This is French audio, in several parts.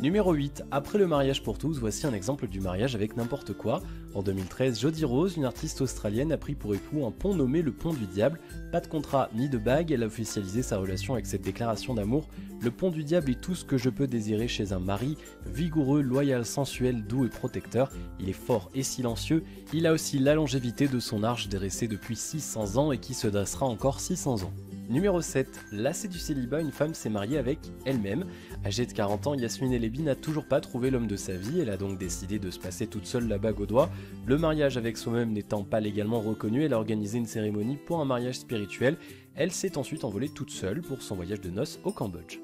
Numéro 8. Après le mariage pour tous, voici un exemple du mariage avec n'importe quoi. En 2013, Jodie Rose, une artiste australienne, a pris pour époux un pont nommé le Pont du Diable. Pas de contrat ni de bague, elle a officialisé sa relation avec cette déclaration d'amour. Le Pont du Diable est tout ce que je peux désirer chez un mari, vigoureux, loyal, sensuel, doux et protecteur. Il est fort et silencieux. Il a aussi la longévité de son arche dressée depuis 600 ans et qui se dressera encore 600 ans. Numéro 7. Lassée du célibat, une femme s'est mariée avec elle-même. Âgée de 40 ans, Yasmine Elebi n'a toujours pas trouvé l'homme de sa vie, elle a donc décidé de se passer toute seule la bague au doigt. Le mariage avec soi-même n'étant pas légalement reconnu, elle a organisé une cérémonie pour un mariage spirituel. Elle s'est ensuite envolée toute seule pour son voyage de noces au Cambodge.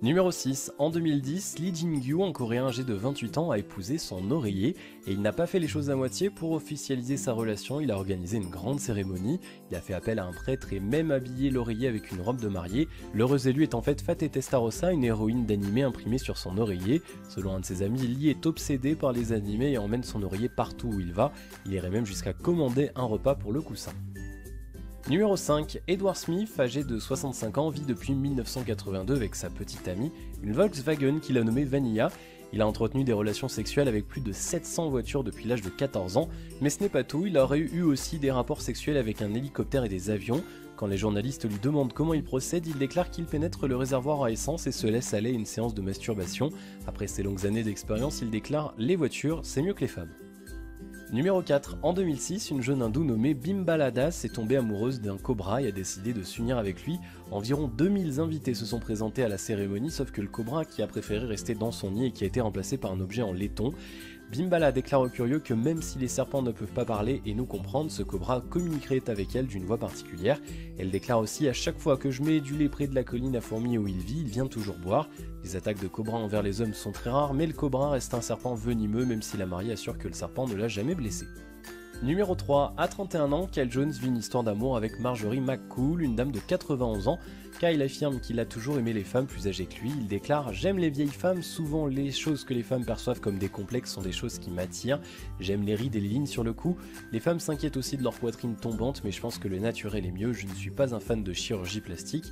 Numéro 6. En 2010, Lee Jin-gyu, un coréen âgé de 28 ans, a épousé son oreiller et il n'a pas fait les choses à moitié. Pour officialiser sa relation, il a organisé une grande cérémonie, il a fait appel à un prêtre et même habillé l'oreiller avec une robe de mariée. L'heureuse élue est en fait Fate Testarossa, une héroïne d'animé imprimée sur son oreiller. Selon un de ses amis, Lee est obsédé par les animés et emmène son oreiller partout où il va. Il irait même jusqu'à commander un repas pour le coussin. Numéro 5. Edward Smith, âgé de 65 ans, vit depuis 1982 avec sa petite amie, une Volkswagen qu'il a nommée Vanilla. Il a entretenu des relations sexuelles avec plus de 700 voitures depuis l'âge de 14 ans, mais ce n'est pas tout, il aurait eu aussi des rapports sexuels avec un hélicoptère et des avions. Quand les journalistes lui demandent comment il procède, il déclare qu'il pénètre le réservoir à essence et se laisse aller à une séance de masturbation. Après ses longues années d'expérience, il déclare « Les voitures, c'est mieux que les femmes ». Numéro 4. En 2006, une jeune hindoue nommée Bimbala Das est tombée amoureuse d'un cobra et a décidé de s'unir avec lui. Environ 2000 invités se sont présentés à la cérémonie, sauf que le cobra, qui a préféré rester dans son nid et qui a été remplacé par un objet en laiton. Bimbala déclare aux curieux que même si les serpents ne peuvent pas parler et nous comprendre, ce cobra communiquerait avec elle d'une voix particulière. Elle déclare aussi « À chaque fois que je mets du lait près de la colline à fourmis où il vit, il vient toujours boire ». Les attaques de cobra envers les hommes sont très rares, mais le cobra reste un serpent venimeux même si la mariée assure que le serpent ne l'a jamais blessé. Numéro 3. À 31 ans, Kyle Jones vit une histoire d'amour avec Marjorie McCool, une dame de 91 ans. Kyle affirme qu'il a toujours aimé les femmes plus âgées que lui. Il déclare « J'aime les vieilles femmes, souvent les choses que les femmes perçoivent comme des complexes sont des choses qui m'attirent. J'aime les rides et les lignes sur le cou. Les femmes s'inquiètent aussi de leur poitrine tombante, mais je pense que le naturel est mieux. Je ne suis pas un fan de chirurgie plastique. »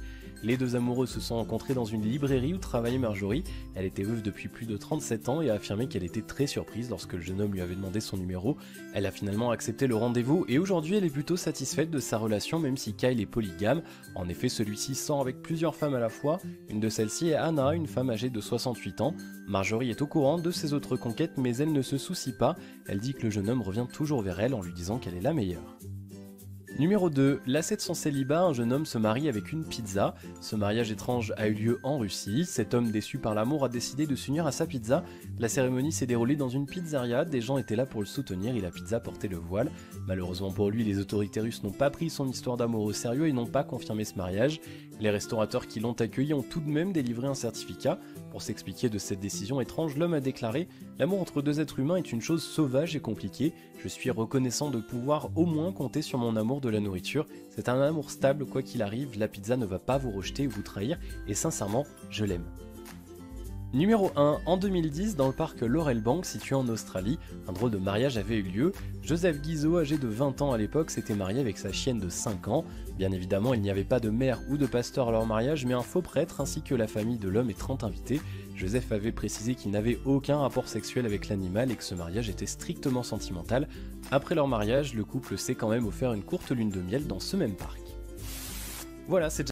Les deux amoureux se sont rencontrés dans une librairie où travaillait Marjorie. Elle était veuve depuis plus de 37 ans et a affirmé qu'elle était très surprise lorsque le jeune homme lui avait demandé son numéro. Elle a finalement accepté le rendez-vous et aujourd'hui elle est plutôt satisfaite de sa relation même si Kyle est polygame. En effet, celui-ci sort avec plusieurs femmes à la fois. Une de celles-ci est Anna, une femme âgée de 68 ans. Marjorie est au courant de ses autres conquêtes mais elle ne se soucie pas. Elle dit que le jeune homme revient toujours vers elle en lui disant qu'elle est la meilleure. Numéro 2. Lassé de son célibat, un jeune homme se marie avec une pizza. Ce mariage étrange a eu lieu en Russie. Cet homme déçu par l'amour a décidé de s'unir à sa pizza. La cérémonie s'est déroulée dans une pizzeria, des gens étaient là pour le soutenir et la pizza portait le voile. Malheureusement pour lui, les autorités russes n'ont pas pris son histoire d'amour au sérieux et n'ont pas confirmé ce mariage. Les restaurateurs qui l'ont accueilli ont tout de même délivré un certificat. Pour s'expliquer de cette décision étrange, l'homme a déclaré « L'amour entre deux êtres humains est une chose sauvage et compliquée. Je suis reconnaissant de pouvoir au moins compter sur mon amour de la nourriture. C'est un amour stable quoi qu'il arrive, la pizza ne va pas vous rejeter ou vous trahir et sincèrement, je l'aime. » Numéro 1. En 2010, dans le parc Laurel Bank situé en Australie, un drôle de mariage avait eu lieu. Joseph Guizot, âgé de 20 ans à l'époque, s'était marié avec sa chienne de 5 ans. Bien évidemment, il n'y avait pas de mère ou de pasteur à leur mariage, mais un faux prêtre ainsi que la famille de l'homme et 30 invités. Joseph avait précisé qu'il n'avait aucun rapport sexuel avec l'animal et que ce mariage était strictement sentimental. Après leur mariage, le couple s'est quand même offert une courte lune de miel dans ce même parc. Voilà, c'est déjà...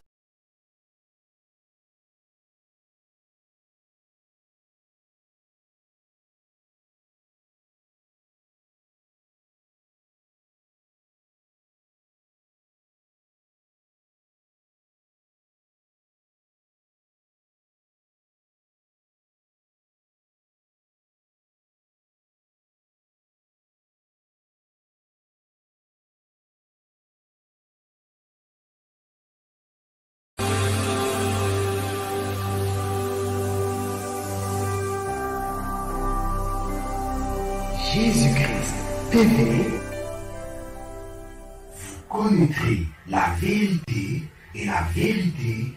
Jésus-Christ TV, vous connaîtrez la vérité et la vérité